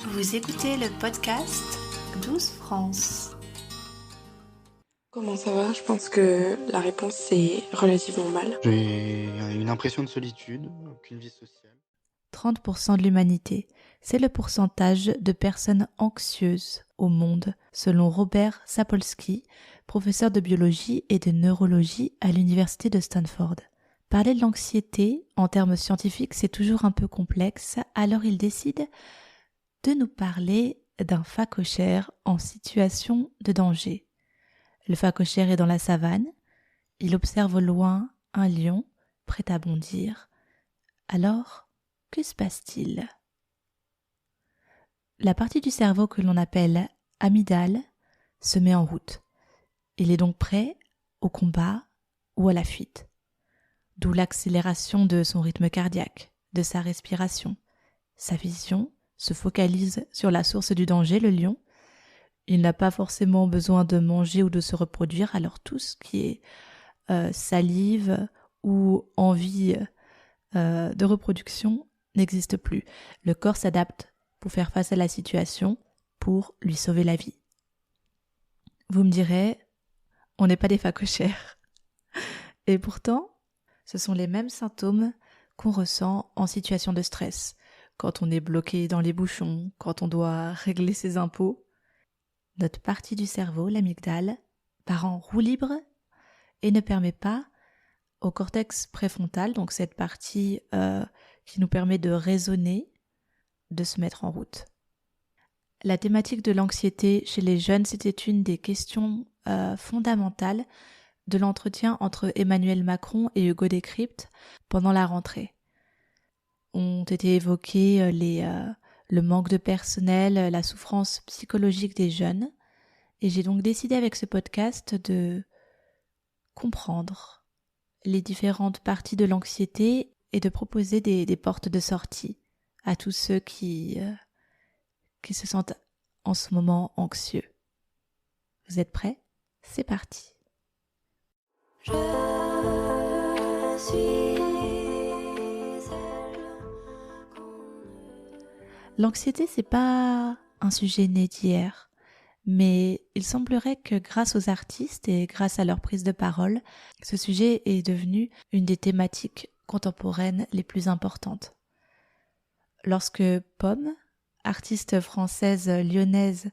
Vous écoutez le podcast 12 France. Comment ça va? Je pense que la réponse est relativement mal. J'ai une impression de solitude, aucune vie sociale. 30% de l'humanité, c'est le pourcentage de personnes anxieuses au monde, selon Robert Sapolsky, professeur de biologie et de neurologie à l'université de Stanford. Parler de l'anxiété, en termes scientifiques, c'est toujours un peu complexe, alors il décide de nous parler d'un phacochère en situation de danger. Le phacochère est dans la savane, il observe au loin un lion prêt à bondir. Alors, que se passe-t-il? La partie du cerveau que l'on appelle amygdale se met en route. Il est donc prêt au combat ou à la fuite. D'où l'accélération de son rythme cardiaque, de sa respiration. Sa vision se focalise sur la source du danger, le lion. Il n'a pas forcément besoin de manger ou de se reproduire, alors tout ce qui est salive ou envie de reproduction n'existe plus. Le corps s'adapte pour faire face à la situation, pour lui sauver la vie. Vous me direz, on n'est pas des phacochères. Et pourtant, ce sont les mêmes symptômes qu'on ressent en situation de stress, quand on est bloqué dans les bouchons, quand on doit régler ses impôts. Notre partie du cerveau, l'amygdale, part en roue libre et ne permet pas au cortex préfrontal, donc cette partie qui nous permet de raisonner, de se mettre en route. La thématique de l'anxiété chez les jeunes, c'était une des questions fondamentales de l'entretien entre Emmanuel Macron et Hugo Décrypte pendant la rentrée. Ont été évoqués le manque de personnel, la souffrance psychologique des jeunes, et j'ai donc décidé avec ce podcast de comprendre les différentes parties de l'anxiété et de proposer des portes de sortie à tous ceux qui se sentent en ce moment anxieux. Vous êtes prêts? C'est parti. Je suis L'anxiété, c'est pas un sujet né d'hier, mais il semblerait que grâce aux artistes et grâce à leur prise de parole, ce sujet est devenu une des thématiques contemporaines les plus importantes. Lorsque Pomme, artiste française lyonnaise,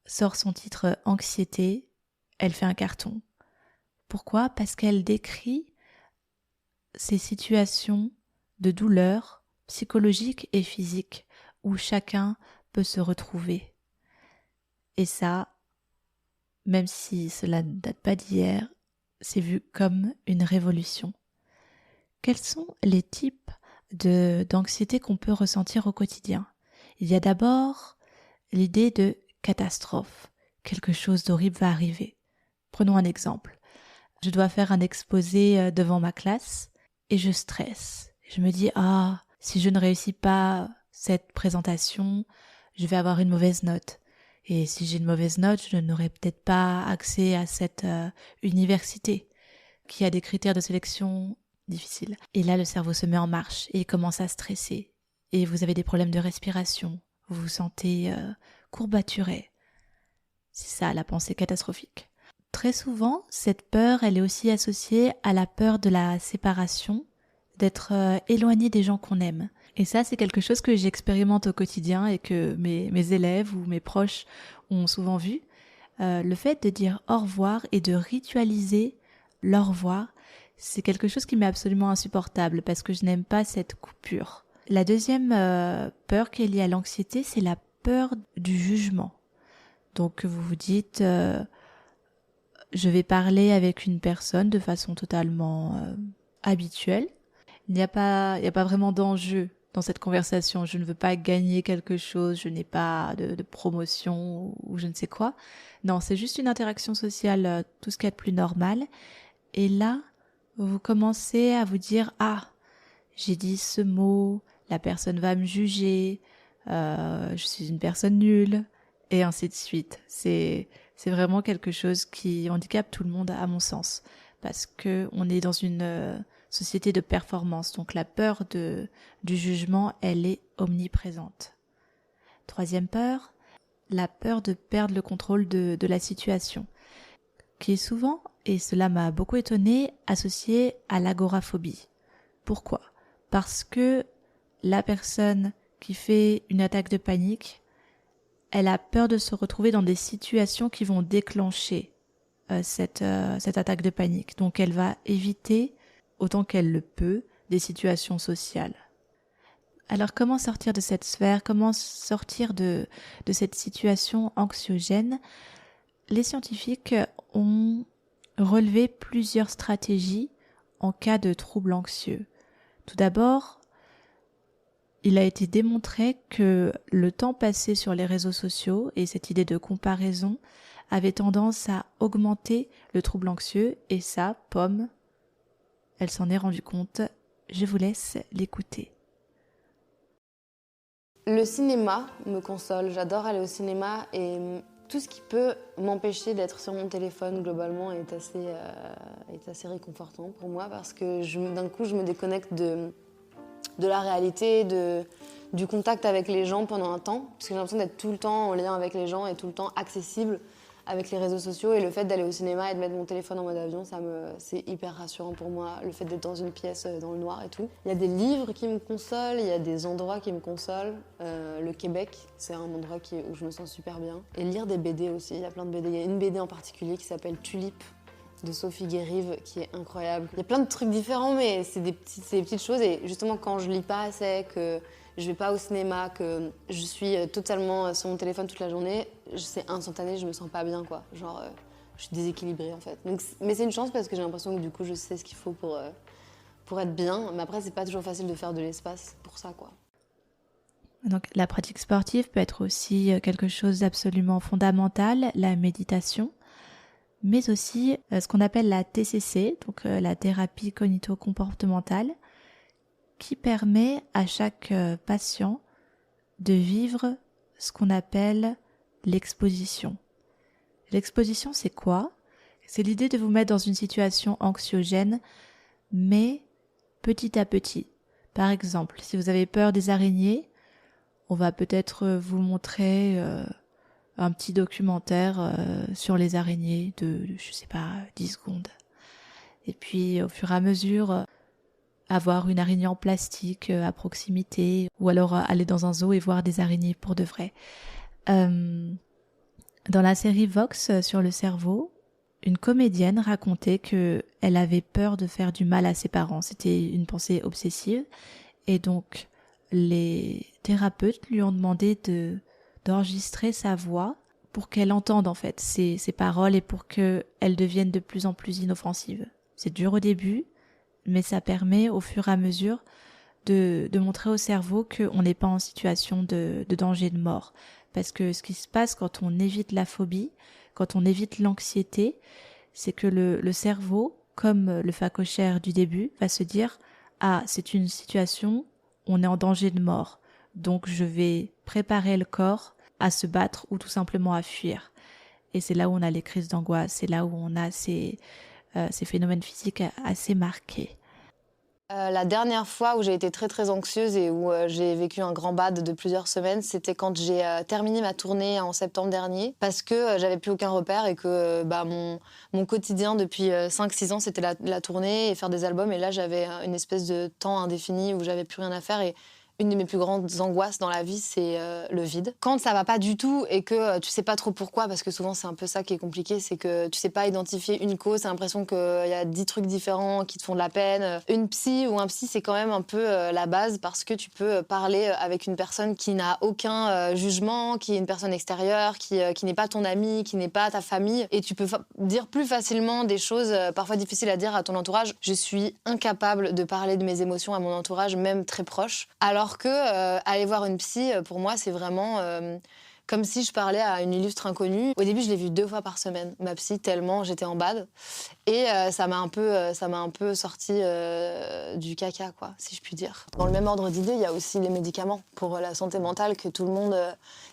sort son titre Anxiété, elle fait un carton. Pourquoi? Parce qu'elle décrit ces situations de douleur psychologique et physique où chacun peut se retrouver. Et ça, même si cela ne date pas d'hier, c'est vu comme une révolution. Quels sont les types d'anxiété qu'on peut ressentir au quotidien? Il y a d'abord l'idée de catastrophe. Quelque chose d'horrible va arriver. Prenons un exemple. Je dois faire un exposé devant ma classe et je stresse. Je me dis, si je ne réussis pas cette présentation, je vais avoir une mauvaise note. Et si j'ai une mauvaise note, je n'aurai peut-être pas accès à cette université qui a des critères de sélection difficiles. Et là, le cerveau se met en marche et il commence à stresser. Et vous avez des problèmes de respiration, vous vous sentez courbaturé. C'est ça, la pensée catastrophique. Très souvent, cette peur, elle est aussi associée à la peur de la séparation, d'être éloigné des gens qu'on aime. Et ça, c'est quelque chose que j'expérimente au quotidien et que mes élèves ou mes proches ont souvent vu. Le fait de dire au revoir et de ritualiser l'au revoir, c'est quelque chose qui m'est absolument insupportable parce que je n'aime pas cette coupure. La deuxième peur qui est liée à l'anxiété, c'est la peur du jugement. Donc vous vous dites, je vais parler avec une personne de façon totalement habituelle. Il n'y a pas vraiment d'enjeu dans cette conversation. Je ne veux pas gagner quelque chose, je n'ai pas de promotion ou je ne sais quoi. Non, c'est juste une interaction sociale, tout ce qu'il y a de plus normal. Et là, vous commencez à vous dire, j'ai dit ce mot, la personne va me juger, je suis une personne nulle, et ainsi de suite. C'est vraiment quelque chose qui handicape tout le monde à mon sens, parce que on est dans une société de performance, donc la peur du jugement, elle est omniprésente. Troisième peur, la peur de perdre le contrôle de la situation, qui est souvent, et cela m'a beaucoup étonnée, associée à l'agoraphobie. Pourquoi ? Parce que la personne qui fait une attaque de panique, elle a peur de se retrouver dans des situations qui vont déclencher cette attaque de panique. Donc elle va éviter, autant qu'elle le peut, des situations sociales. Alors comment sortir de cette sphère ? Comment sortir de cette situation anxiogène ? Les scientifiques ont relevé plusieurs stratégies en cas de troubles anxieux. Tout d'abord, il a été démontré que le temps passé sur les réseaux sociaux et cette idée de comparaison avait tendance à augmenter le trouble anxieux, et ça, Pomme, elle s'en est rendue compte. Je vous laisse l'écouter. Le cinéma me console, j'adore aller au cinéma et tout ce qui peut m'empêcher d'être sur mon téléphone globalement est assez réconfortant pour moi parce que d'un coup je me déconnecte de la réalité, du contact avec les gens pendant un temps parce que j'ai l'impression d'être tout le temps en lien avec les gens et tout le temps accessible avec les réseaux sociaux, et le fait d'aller au cinéma et de mettre mon téléphone en mode avion, c'est hyper rassurant pour moi, le fait d'être dans une pièce dans le noir et tout. Il y a des livres qui me consolent, il y a des endroits qui me consolent. Le Québec, c'est un endroit où je me sens super bien. Et lire des BD aussi, il y a plein de BD. Il y a une BD en particulier qui s'appelle Tulipe de Sophie Guérive qui est incroyable. Il y a plein de trucs différents, mais c'est des petites choses, et justement quand je lis pas assez, que je vais pas au cinéma, que je suis totalement sur mon téléphone toute la journée, c'est instantané, je me sens pas bien, quoi. Genre, je suis déséquilibrée, en fait. Donc, mais c'est une chance parce que j'ai l'impression que du coup, je sais ce qu'il faut pour être bien. Mais après, c'est pas toujours facile de faire de l'espace pour ça, quoi. Donc, la pratique sportive peut être aussi quelque chose d'absolument fondamental, la méditation, mais aussi ce qu'on appelle la TCC, donc la thérapie cognito-comportementale, qui permet à chaque patient de vivre ce qu'on appelle l'exposition. L'exposition, c'est quoi ? C'est l'idée de vous mettre dans une situation anxiogène, mais petit à petit. Par exemple, si vous avez peur des araignées, on va peut-être vous montrer un petit documentaire sur les araignées de, je sais pas, 10 secondes. Et puis, au fur et à mesure, avoir une araignée en plastique à proximité, ou alors aller dans un zoo et voir des araignées pour de vrai. Dans la série Vox sur le cerveau, une comédienne racontait qu'elle avait peur de faire du mal à ses parents. C'était une pensée obsessive, et donc les thérapeutes lui ont demandé d'enregistrer sa voix pour qu'elle entende en fait ses paroles et pour qu'elles deviennent de plus en plus inoffensives. C'est dur au début, mais ça permet au fur et à mesure de montrer au cerveau qu'on n'est pas en situation de danger de mort. Parce que ce qui se passe quand on évite la phobie, quand on évite l'anxiété, c'est que le cerveau, comme le phacochère du début, va se dire « Ah, c'est une situation, on est en danger de mort, donc je vais préparer le corps à se battre ou tout simplement à fuir. » Et c'est là où on a les crises d'angoisse, c'est là où on a ces phénomènes physiques assez marqués. La dernière fois où j'ai été très très anxieuse et où j'ai vécu un grand bad de plusieurs semaines, c'était quand j'ai terminé ma tournée en septembre dernier, parce que j'avais plus aucun repère et que mon quotidien depuis 5-6 ans c'était la tournée et faire des albums, et là j'avais une espèce de temps indéfini où j'avais plus rien à faire, et une de mes plus grandes angoisses dans la vie, c'est le vide. Quand ça va pas du tout et que tu sais pas trop pourquoi, parce que souvent c'est un peu ça qui est compliqué, c'est que tu sais pas identifier une cause, t'as l'impression qu'il y a 10 trucs différents qui te font de la peine. Une psy ou un psy, c'est quand même un peu la base, parce que tu peux parler avec une personne qui n'a aucun jugement, qui est une personne extérieure, qui n'est pas ton ami, qui n'est pas ta famille, et tu peux dire plus facilement des choses parfois difficiles à dire à ton entourage. Je suis incapable de parler de mes émotions à mon entourage, même très proche. Alors que aller voir une psy, pour moi, c'est vraiment comme si je parlais à une illustre inconnue. Au début, je l'ai vue 2 fois par semaine, ma psy, tellement j'étais en bad. Et ça m'a un peu sorti du caca, quoi, si je puis dire. Dans le même ordre d'idée, il y a aussi les médicaments pour la santé mentale que tout le monde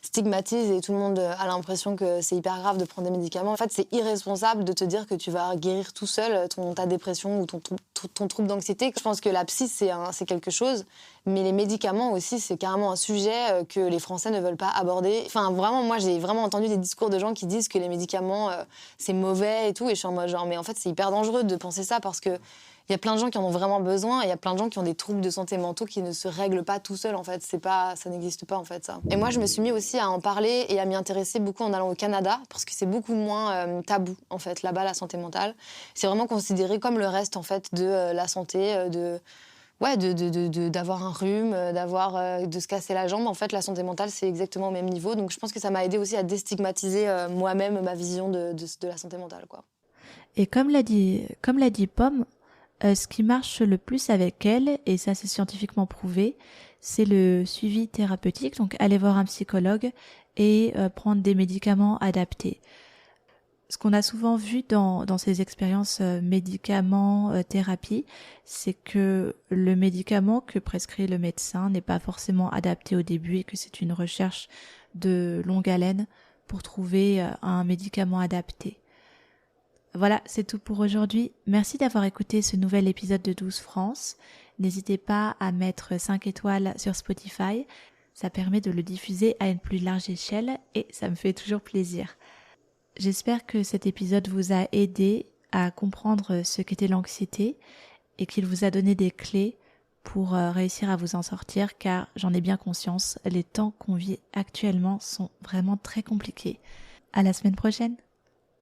stigmatise, et tout le monde a l'impression que c'est hyper grave de prendre des médicaments. En fait, c'est irresponsable de te dire que tu vas guérir tout seul ta dépression ou ton trouble d'anxiété. Je pense que la psy, c'est quelque chose, Mais les médicaments aussi, c'est carrément un sujet que les Français ne veulent pas aborder. Enfin, vraiment, moi, j'ai vraiment entendu des discours de gens qui disent que les médicaments, c'est mauvais et tout. Et je suis en mode genre, mais en fait, c'est hyper dangereux de penser ça parce que il y a plein de gens qui en ont vraiment besoin et il y a plein de gens qui ont des troubles de santé mentaux qui ne se règlent pas tout seuls, en fait. Ça n'existe pas, en fait, ça. Et moi, je me suis mis aussi à en parler et à m'y intéresser beaucoup en allant au Canada parce que c'est beaucoup moins tabou, en fait, là-bas, la santé mentale. C'est vraiment considéré comme le reste, en fait, de la santé, d'avoir un rhume, de se casser la jambe. En fait, la santé mentale, c'est exactement au même niveau. Donc, je pense que ça m'a aidé aussi à déstigmatiser moi-même ma vision de la santé mentale, quoi. Et comme l'a dit Pomme, ce qui marche le plus avec elle, et ça c'est scientifiquement prouvé, c'est le suivi thérapeutique, donc aller voir un psychologue et prendre des médicaments adaptés. Ce qu'on a souvent vu dans ces expériences médicaments-thérapie, c'est que le médicament que prescrit le médecin n'est pas forcément adapté au début et que c'est une recherche de longue haleine pour trouver un médicament adapté. Voilà, c'est tout pour aujourd'hui. Merci d'avoir écouté ce nouvel épisode de 12 France. N'hésitez pas à mettre 5 étoiles sur Spotify. Ça permet de le diffuser à une plus large échelle et ça me fait toujours plaisir. J'espère que cet épisode vous a aidé à comprendre ce qu'était l'anxiété et qu'il vous a donné des clés pour réussir à vous en sortir, car j'en ai bien conscience, les temps qu'on vit actuellement sont vraiment très compliqués. À la semaine prochaine!